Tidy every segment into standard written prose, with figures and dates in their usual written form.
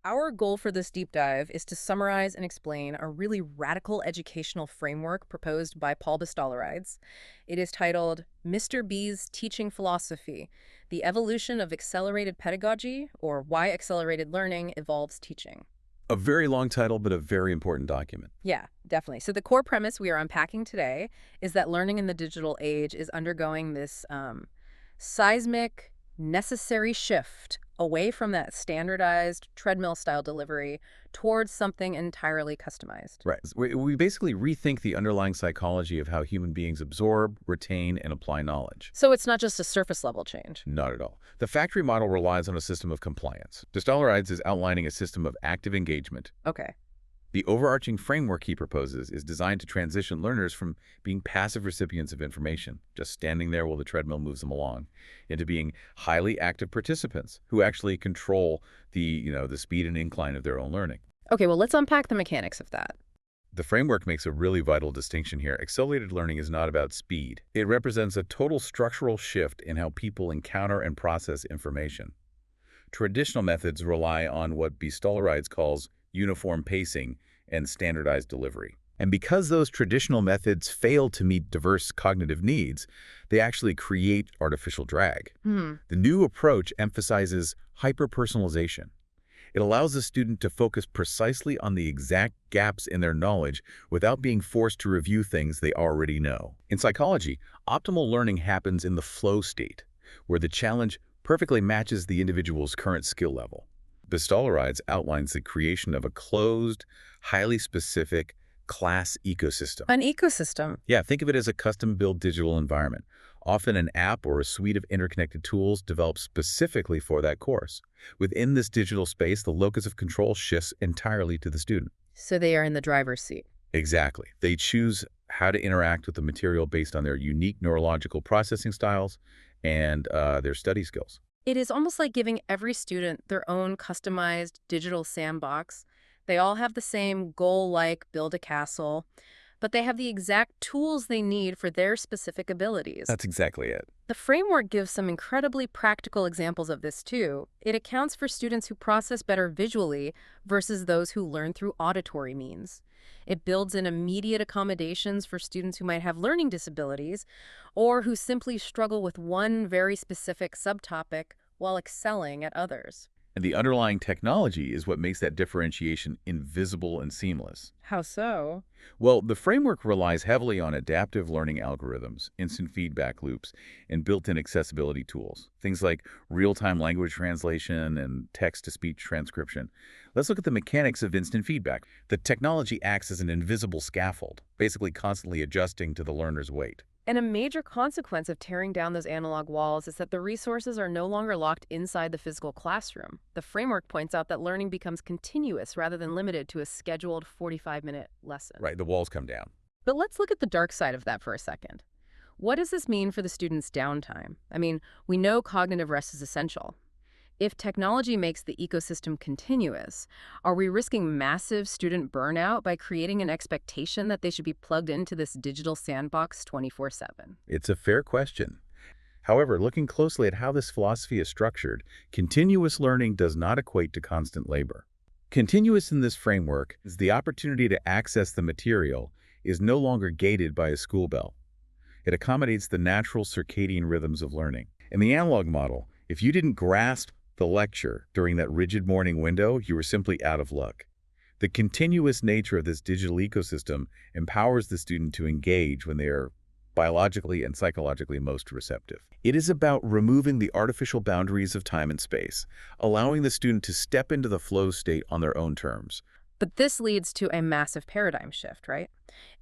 Our goal for this deep dive is to summarize and explain a really radical educational framework proposed by Paul Bastolarides. It is titled Mr. B's Teaching Philosophy: The Evolution of Accelerated Pedagogy, or Why Accelerated Learning Evolves Teaching. A very long title, but a very important document. Yeah, definitely. So the core premise we are unpacking today is that learning in the digital age is undergoing this seismic, necessary shift away from that standardized treadmill-style delivery towards something entirely customized. Right. We basically rethink the underlying psychology of how human beings absorb, retain, and apply knowledge. So it's not just a surface-level change. Not at all. The factory model relies on a system of compliance. Bastolarides is outlining a system of active engagement. Okay. The overarching framework he proposes is designed to transition learners from being passive recipients of information, just standing there while the treadmill moves them along, into being highly active participants who actually control the speed and incline of their own learning. Okay, well, let's unpack the mechanics of that. The framework makes a really vital distinction here. Accelerated learning is not about speed. It represents a total structural shift in how people encounter and process information. Traditional methods rely on what Bastolarides calls uniform pacing and standardized delivery. And because those traditional methods fail to meet diverse cognitive needs, they actually create artificial drag. The new approach emphasizes hyper-personalization. It allows the student to focus precisely on the exact gaps in their knowledge without being forced to review things they already know. In psychology, optimal learning happens in the flow state, where the challenge perfectly matches the individual's current skill level. Bastolarides outlines the creation of a closed, highly specific class ecosystem. An ecosystem. Yeah, think of it as a custom-built digital environment, often an app or a suite of interconnected tools developed specifically for that course. Within this digital space, the locus of control shifts entirely to the student. So they are in the driver's seat. Exactly. They choose how to interact with the material based on their unique neurological processing styles and their study skills. It is almost like giving every student their own customized digital sandbox. They all have the same goal, like build a castle, but they have the exact tools they need for their specific abilities. That's exactly it. The framework gives some incredibly practical examples of this too. It accounts for students who process better visually versus those who learn through auditory means. It builds in immediate accommodations for students who might have learning disabilities or who simply struggle with one very specific subtopic while excelling at others. And the underlying technology is what makes that differentiation invisible and seamless. How so? Well, the framework relies heavily on adaptive learning algorithms, instant feedback loops, and built-in accessibility tools. Things like real-time language translation and text-to-speech transcription. Let's look at the mechanics of instant feedback. The technology acts as an invisible scaffold, basically constantly adjusting to the learner's weight. And a major consequence of tearing down those analog walls is that the resources are no longer locked inside the physical classroom. The framework points out that learning becomes continuous rather than limited to a scheduled 45-minute lesson. Right, the walls come down. But let's look at the dark side of that for a second. What does this mean for the student's downtime? I mean, we know cognitive rest is essential. If technology makes the ecosystem continuous, are we risking massive student burnout by creating an expectation that they should be plugged into this digital sandbox 24/7? It's a fair question. However, looking closely at how this philosophy is structured, continuous learning does not equate to constant labor. Continuous in this framework is the opportunity to access the material is no longer gated by a school bell. It accommodates the natural circadian rhythms of learning. In the analog model, if you didn't grasp the lecture during that rigid morning window, you were simply out of luck. The continuous nature of this digital ecosystem empowers the student to engage when they are biologically and psychologically most receptive. It is about removing the artificial boundaries of time and space, allowing the student to step into the flow state on their own terms. But this leads to a massive paradigm shift, right?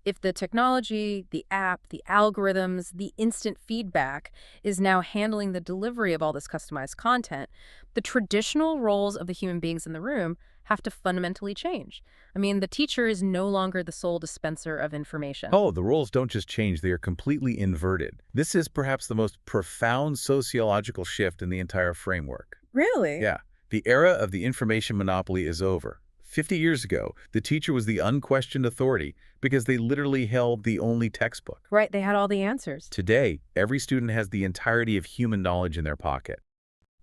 If the technology, the app, the algorithms, the instant feedback is now handling the delivery of all this customized content, the traditional roles of the human beings in the room have to fundamentally change. I mean, the teacher is no longer the sole dispenser of information. Oh, the roles don't just change, they are completely inverted. This is perhaps the most profound sociological shift in the entire framework. Really? Yeah, the era of the information monopoly is over. 50 years ago, the teacher was the unquestioned authority because they literally held the only textbook. Right, they had all the answers. Today, every student has the entirety of human knowledge in their pocket.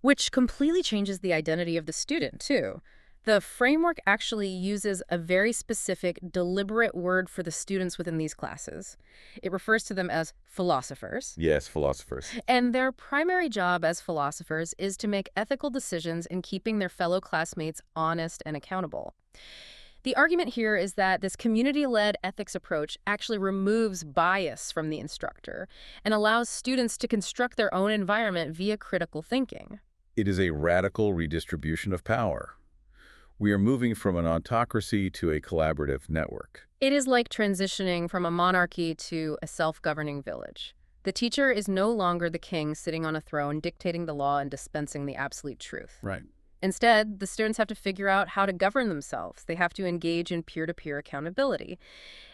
Which completely changes the identity of the student, too. The framework actually uses a very specific, deliberate word for the students within these classes. It refers to them as philosophers. Yes, philosophers. And their primary job as philosophers is to make ethical decisions in keeping their fellow classmates honest and accountable. The argument here is that this community-led ethics approach actually removes bias from the instructor and allows students to construct their own environment via critical thinking. It is a radical redistribution of power. We are moving from an autocracy to a collaborative network. It is like transitioning from a monarchy to a self-governing village. The teacher is no longer the king sitting on a throne dictating the law and dispensing the absolute truth. Right. Instead, the students have to figure out how to govern themselves. They have to engage in peer-to-peer accountability.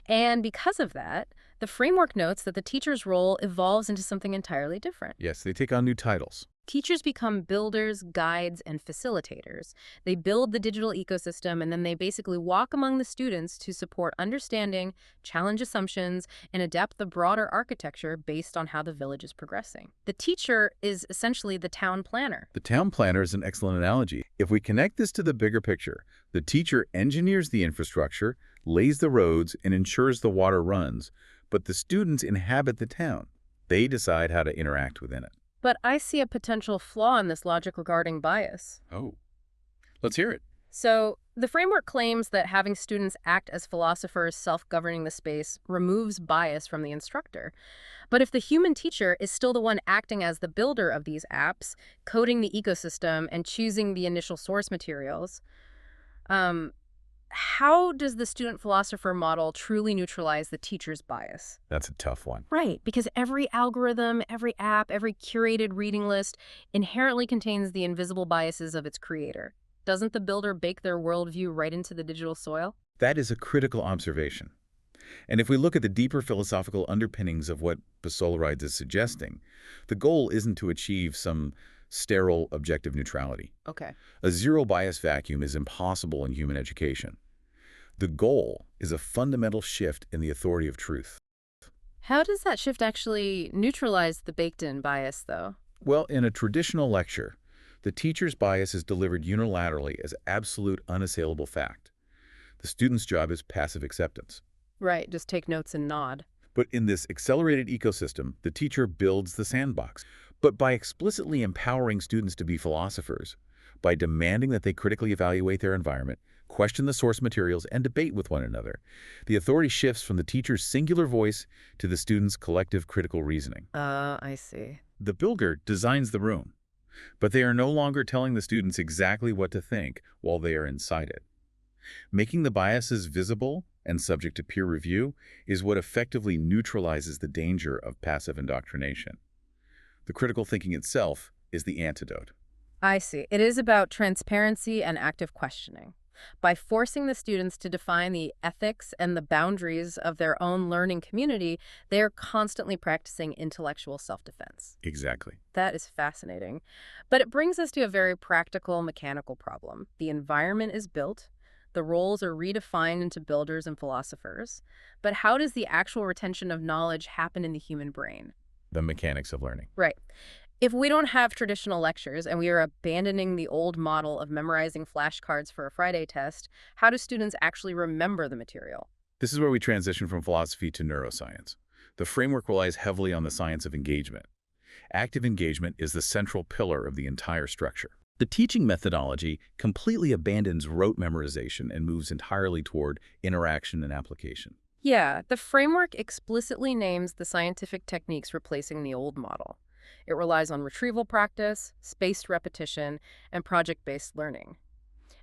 And because of that, the framework notes that the teacher's role evolves into something entirely different. Yes, they take on new titles. Teachers become builders, guides, and facilitators. They build the digital ecosystem, and then they basically walk among the students to support understanding, challenge assumptions, and adapt the broader architecture based on how the village is progressing. The teacher is essentially the town planner. The town planner is an excellent analogy. If we connect this to the bigger picture, the teacher engineers the infrastructure, lays the roads, and ensures the water runs, but the students inhabit the town. They decide how to interact within it. But I see a potential flaw in this logic regarding bias. Oh, let's hear it. So, the framework claims that having students act as philosophers self-governing the space removes bias from the instructor. But if the human teacher is still the one acting as the builder of these apps, coding the ecosystem, and choosing the initial source materials, how does the student philosopher model truly neutralize the teacher's bias? That's a tough one. Right, because every algorithm, every app, every curated reading list inherently contains the invisible biases of its creator. Doesn't the builder bake their worldview right into the digital soil? That is a critical observation. And if we look at the deeper philosophical underpinnings of what Bossolaryds is suggesting, the goal isn't to achieve some sterile objective neutrality. Okay. A zero-bias vacuum is impossible in human education. The goal is a fundamental shift in the authority of truth. How does that shift actually neutralize the baked-in bias, though? Well, in a traditional lecture, the teacher's bias is delivered unilaterally as absolute unassailable fact. The student's job is passive acceptance. Right, just take notes and nod. But in this accelerated ecosystem, the teacher builds the sandbox. But by explicitly empowering students to be philosophers, by demanding that they critically evaluate their environment, question the source materials, and debate with one another, the authority shifts from the teacher's singular voice to the student's collective critical reasoning. I see. The builder designs the room, but they are no longer telling the students exactly what to think while they are inside it. Making the biases visible and subject to peer review is what effectively neutralizes the danger of passive indoctrination. The critical thinking itself is the antidote. I see. It is about transparency and active questioning. By forcing the students to define the ethics and the boundaries of their own learning community, they are constantly practicing intellectual self-defense. Exactly. That is fascinating. But it brings us to a very practical, mechanical problem. The environment is built. The roles are redefined into builders and philosophers. But how does the actual retention of knowledge happen in the human brain? The mechanics of learning. Right. If we don't have traditional lectures and we are abandoning the old model of memorizing flashcards for a Friday test, how do students actually remember the material? This is where we transition from philosophy to neuroscience. The framework relies heavily on the science of engagement. Active engagement is the central pillar of the entire structure. The teaching methodology completely abandons rote memorization and moves entirely toward interaction and application. Yeah, the framework explicitly names the scientific techniques replacing the old model. It relies on retrieval practice, spaced repetition, and project-based learning.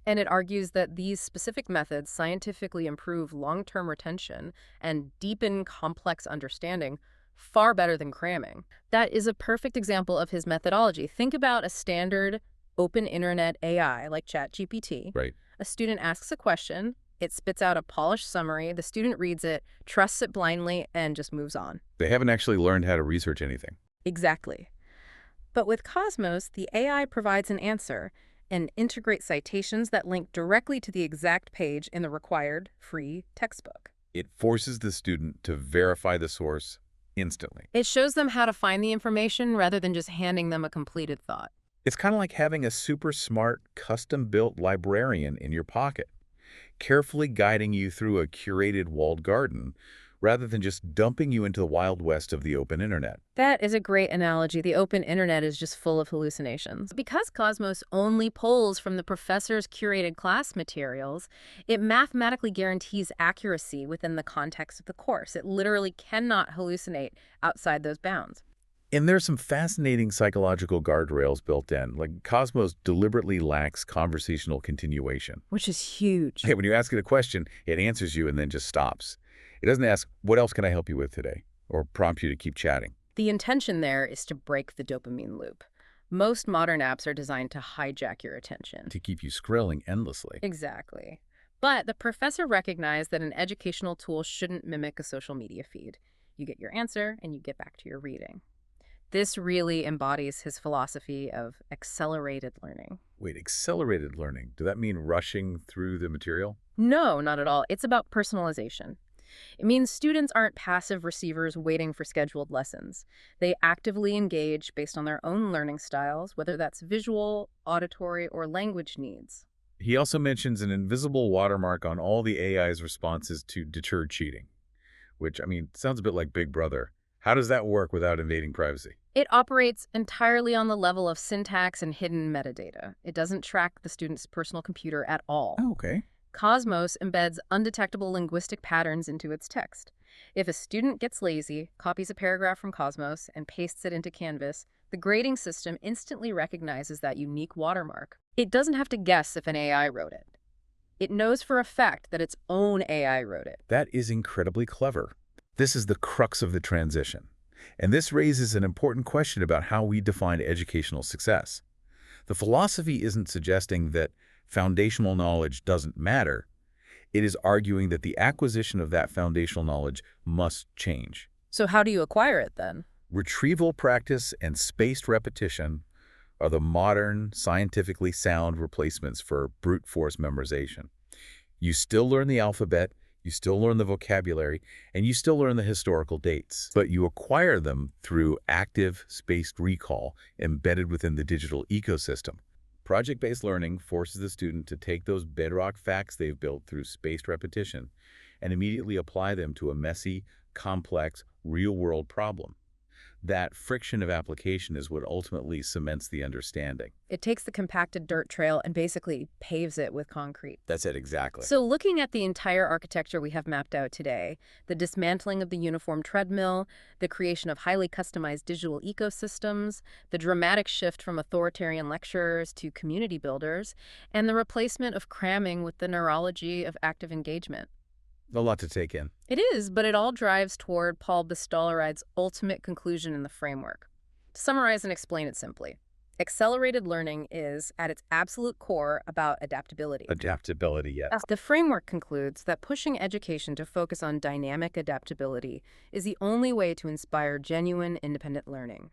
And it argues that these specific methods scientifically improve long-term retention and deepen complex understanding far better than cramming. That is a perfect example of his methodology. Think about a standard open internet AI like ChatGPT. Right. A student asks a question, it spits out a polished summary, the student reads it, trusts it blindly, and just moves on. They haven't actually learned how to research anything. Exactly. But with Cosmos, the AI provides an answer and integrates citations that link directly to the exact page in the required free textbook. It forces the student to verify the source instantly. It shows them how to find the information rather than just handing them a completed thought. It's kind of like having a super smart, custom-built librarian in your pocket, carefully guiding you through a curated walled garden, rather than just dumping you into the wild west of the open internet. That is a great analogy. The open internet is just full of hallucinations. Because Cosmos only pulls from the professor's curated class materials, it mathematically guarantees accuracy within the context of the course. It literally cannot hallucinate outside those bounds. And there's some fascinating psychological guardrails built in, like Cosmos deliberately lacks conversational continuation. Which is huge. Hey, when you ask it a question, it answers you and then just stops. It doesn't ask, what else can I help you with today? Or prompt you to keep chatting. The intention there is to break the dopamine loop. Most modern apps are designed to hijack your attention. To keep you scrolling endlessly. Exactly. But the professor recognized that an educational tool shouldn't mimic a social media feed. You get your answer and you get back to your reading. This really embodies his philosophy of accelerated learning. Wait, accelerated learning. Does that mean rushing through the material? No, not at all. It's about personalization. It means students aren't passive receivers waiting for scheduled lessons. They actively engage based on their own learning styles, whether that's visual, auditory, or language needs. He also mentions an invisible watermark on all the AI's responses to deter cheating, which, sounds a bit like Big Brother. How does that work without invading privacy? It operates entirely on the level of syntax and hidden metadata. It doesn't track the student's personal computer at all. Oh, okay. Cosmos embeds undetectable linguistic patterns into its text. If a student gets lazy, copies a paragraph from Cosmos, and pastes it into Canvas, the grading system instantly recognizes that unique watermark. It doesn't have to guess if an AI wrote it. It knows for a fact that its own AI wrote it. That is incredibly clever. This is the crux of the transition. And this raises an important question about how we define educational success. The philosophy isn't suggesting that foundational knowledge doesn't matter. It is arguing that the acquisition of that foundational knowledge must change. So how do you acquire it then? Retrieval practice and spaced repetition are the modern, scientifically sound replacements for brute force memorization. You still learn the alphabet, you still learn the vocabulary, and you still learn the historical dates. But you acquire them through active, spaced recall embedded within the digital ecosystem. Project-based learning forces the student to take those bedrock facts they've built through spaced repetition and immediately apply them to a messy, complex, real-world problem. That friction of application is what ultimately cements the understanding. It takes the compacted dirt trail and basically paves it with concrete. That's it, exactly. So looking at the entire architecture we have mapped out today, the dismantling of the uniform treadmill, the creation of highly customized digital ecosystems, the dramatic shift from authoritarian lecturers to community builders, and the replacement of cramming with the neurology of active engagement. A lot to take in. It is, but it all drives toward Paul Bastolaride's ultimate conclusion in the framework. To summarize and explain it simply, accelerated learning is, at its absolute core, about adaptability. Adaptability, yes. The framework concludes that pushing education to focus on dynamic adaptability is the only way to inspire genuine independent learning.